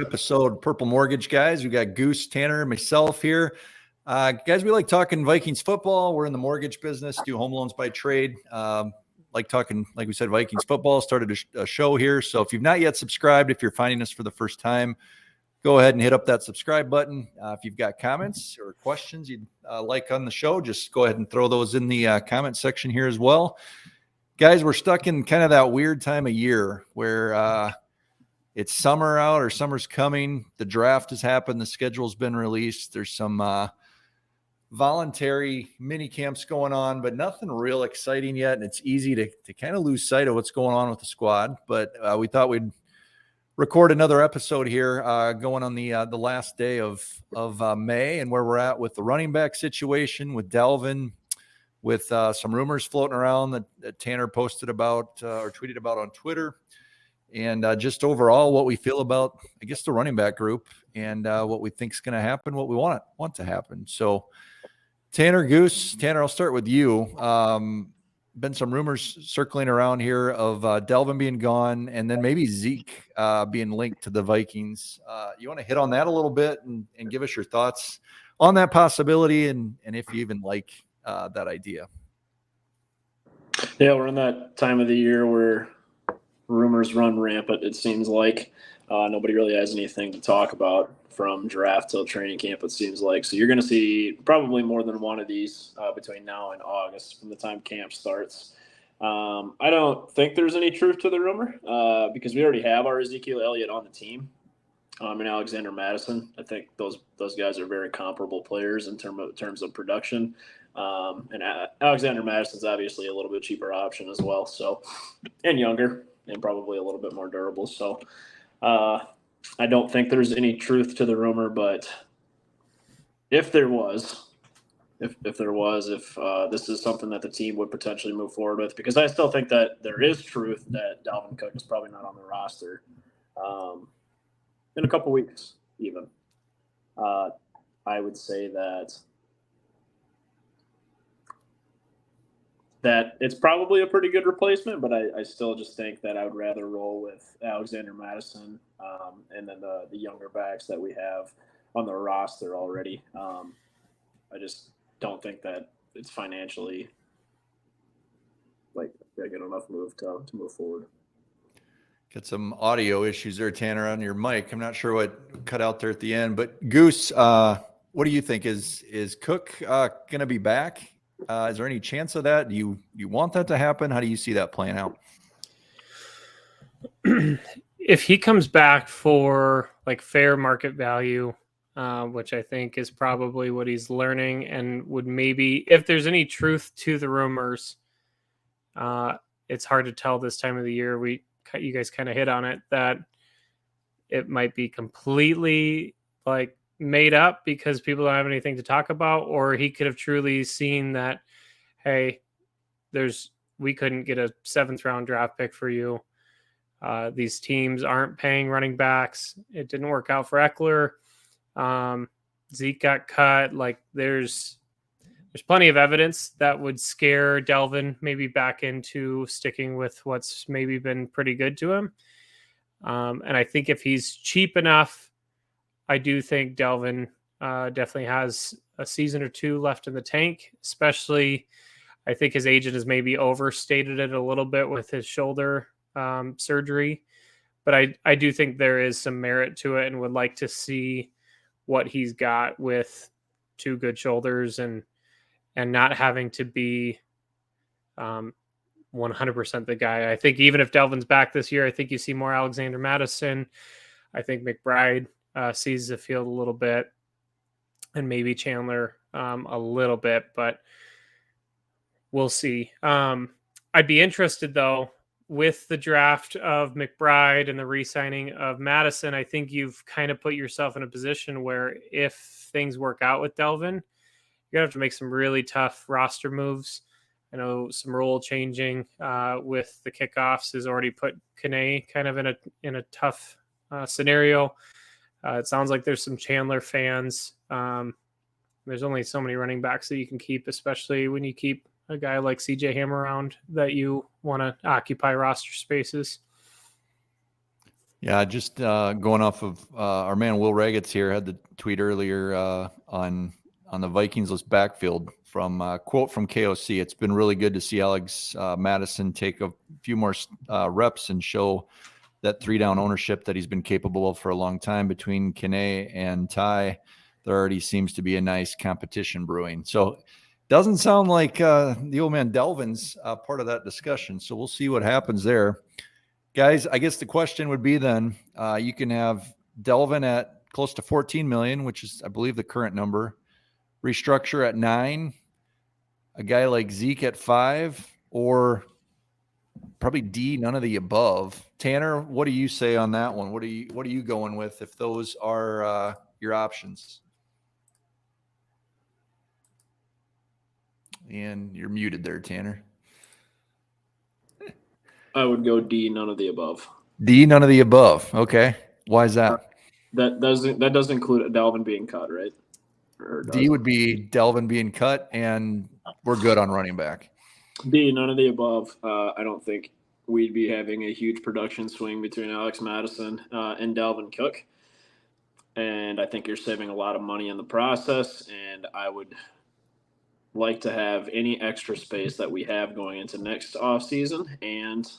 Episode Purple Mortgage guys. We got Goose, Tanner, myself here. Guys, we like talking Vikings football. We're in the mortgage business, do home loans by trade. Like talking, like we said, Vikings football. Started a show here. So if you've not yet subscribed, if you're finding us for the first time, go ahead and hit up that subscribe button. If you've got comments or questions you'd like on the show, just go ahead and throw those in the comment section here as well. Guys, we're stuck in kind of that weird time of year where it's summer out or summer's coming. The draft has happened. The schedule's been released. There's some voluntary mini camps going on, but nothing real exciting yet. And it's easy to kind of lose sight of what's going on with the squad. But we thought we'd record another episode here going on the last day of May and where we're at with the running back situation with Dalvin, with some rumors floating around that Tanner posted about or tweeted about on Twitter. And just overall what we feel about, I guess, the running back group and what we think is going to happen, what we want to happen. So Tanner, Goose, Tanner, I'll start with you. Been some rumors circling around here of Dalvin being gone and then maybe Zeke being linked to the Vikings. You want to hit on that a little bit and give us your thoughts on that possibility and if you even like that idea. Yeah, we're in that time of the year where rumors run rampant, it seems like. Nobody really has anything to talk about from draft till training camp, it seems like. So you're going to see probably more than one of these between now and August from the time camp starts. I don't think there's any truth to the rumor because we already have our Ezekiel Elliott on the team and Alexander Madison. I think those guys are very comparable players in terms of production. And Alexander Madison's obviously a little bit cheaper option as well, so, and younger and probably a little bit more durable. So I don't think there's any truth to the rumor, but if this is something that the team would potentially move forward with, because I still think that there is truth that Dalvin Cook is probably not on the roster in a couple weeks even. I would say that it's probably a pretty good replacement, but I still just think that I would rather roll with Alexander Madison and then the younger backs that we have on the roster already. I just don't think that it's financially like a good enough move to move forward. Got some audio issues there, Tanner, on your mic. I'm not sure what cut out there at the end, but Goose, what do you think? Is Cook going to be back? Is there any chance of that? Do you want that to happen? How do you see that playing out? If he comes back for like fair market value, which I think is probably what he's learning and would maybe, if there's any truth to the rumors, it's hard to tell this time of the year. You guys kind of hit on it, that it might be completely like made up because people don't have anything to talk about, or he could have truly seen that, hey, we couldn't get a 7th round draft pick for you. These teams aren't paying running backs. It didn't work out for Eckler. Zeke got cut. Like there's plenty of evidence that would scare Dalvin maybe back into sticking with what's maybe been pretty good to him. And I think if he's cheap enough, I do think Dalvin definitely has a season or two left in the tank, especially I think his agent has maybe overstated it a little bit with his shoulder surgery. But I do think there is some merit to it and would like to see what he's got with 2 good shoulders and not having to be 100% the guy. I think even if Dalvin's back this year, I think you see more Alexander Madison. I think McBride sees the field a little bit, and maybe Chandler a little bit, but we'll see. I'd be interested, though, with the draft of McBride and the re-signing of Madison. I think you've kind of put yourself in a position where if things work out with Dalvin, you're going to have to make some really tough roster moves. I know some rule changing with the kickoffs has already put Kane kind of in a tough scenario. It sounds like there's some Chandler fans. There's only so many running backs that you can keep, especially when you keep a guy like CJ Ham around that you want to occupy roster spaces. Yeah, just going off of our man Will Raggets here had the tweet earlier on the Vikings list backfield from quote from KOC. It's been really good to see Alex Madison take a few more reps and show that 3-down ownership that he's been capable of for a long time. Between Kene and Ty, there already seems to be a nice competition brewing. So doesn't sound like the old man Dalvin's part of that discussion. So we'll see what happens there. Guys, I guess the question would be then, you can have Dalvin at close to 14 million, which is, I believe, the current number. Restructure at 9, a guy like Zeke at 5, or probably D, none of the above. Tanner, what do you say on that one? What are you going with if those are your options? And you're muted there, Tanner. I would go D, none of the above. D, none of the above. Okay. Why is that? That does include Dalvin being cut, right? D would be Dalvin being cut, and we're good on running back. D, none of the above. I don't think we'd be having a huge production swing between Alex Madison and Dalvin Cook. And I think you're saving a lot of money in the process, and I would like to have any extra space that we have going into next offseason and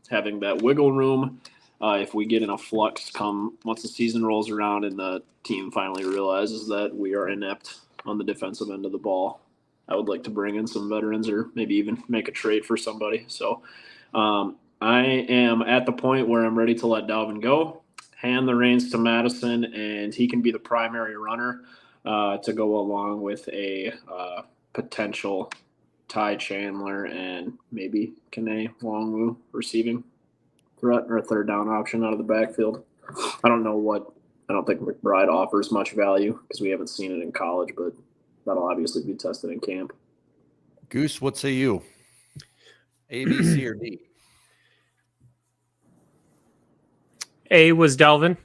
having that wiggle room if we get in a flux come once the season rolls around and the team finally realizes that we are inept on the defensive end of the ball. I would like to bring in some veterans or maybe even make a trade for somebody. So I am at the point where I'm ready to let Dalvin go, hand the reins to Madison, and he can be the primary runner to go along with a potential Ty Chandler and maybe Kene Longwu receiving threat or a third down option out of the backfield. I don't think McBride offers much value because we haven't seen it in college, but that'll obviously be tested in camp. Goose, what say you? A, B, C, or D? A was Dalvin.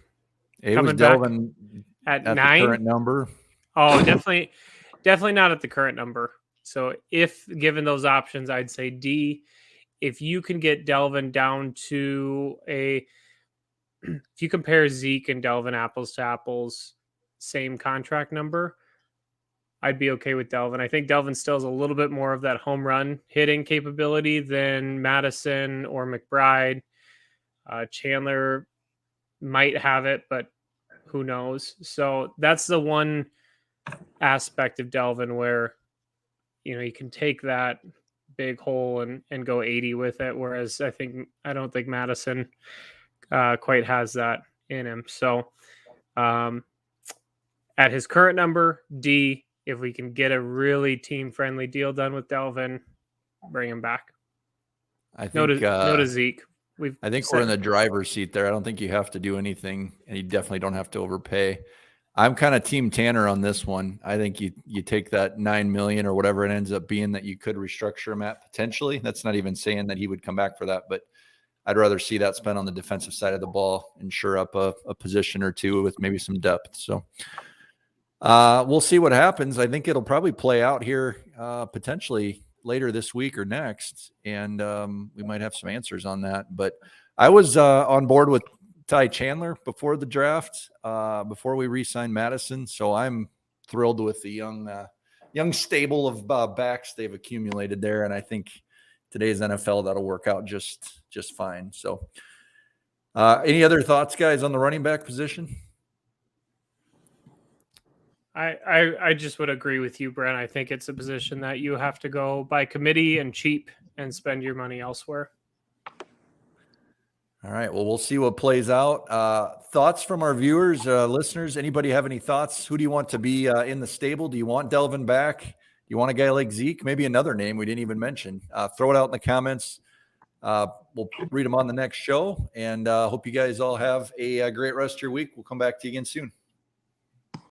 A was Dalvin at 9. The current number. Oh, definitely not at the current number. So if given those options, I'd say D. If you can get Dalvin down to if you compare Zeke and Dalvin apples to apples, same contract number, I'd be okay with Dalvin. I think Dalvin still has a little bit more of that home run hitting capability than Madison or McBride. Chandler might have it, but who knows? So that's the one aspect of Dalvin where, you can take that big hole and go 80 with it. Whereas I don't think Madison quite has that in him. So at his current number, D, if we can get a really team-friendly deal done with Dalvin, bring him back. I think no to Zeke. I think we're in the driver's seat there. I don't think you have to do anything, and you definitely don't have to overpay. I'm kind of team Tanner on this one. I think you take that $9 million or whatever it ends up being that you could restructure him at potentially. That's not even saying that he would come back for that, but I'd rather see that spent on the defensive side of the ball and shore up a position or two with maybe some depth. So we'll see what happens. I think it'll probably play out here potentially later this week or next, and we might have some answers on that. But I was on board with Ty Chandler before the draft, before we re-signed Madison. So I'm thrilled with the young stable of backs they've accumulated there, and I think today's NFL that'll work out just fine. So, any other thoughts, guys, on the running back position? I just would agree with you, Brent. I think it's a position that you have to go by committee and cheap and spend your money elsewhere. All right. Well, we'll see what plays out. Thoughts from our viewers, listeners? Anybody have any thoughts? Who do you want to be in the stable? Do you want Dalvin back? Do you want a guy like Zeke? Maybe another name we didn't even mention. Throw it out in the comments. We'll read them on the next show. And hope you guys all have a great rest of your week. We'll come back to you again soon.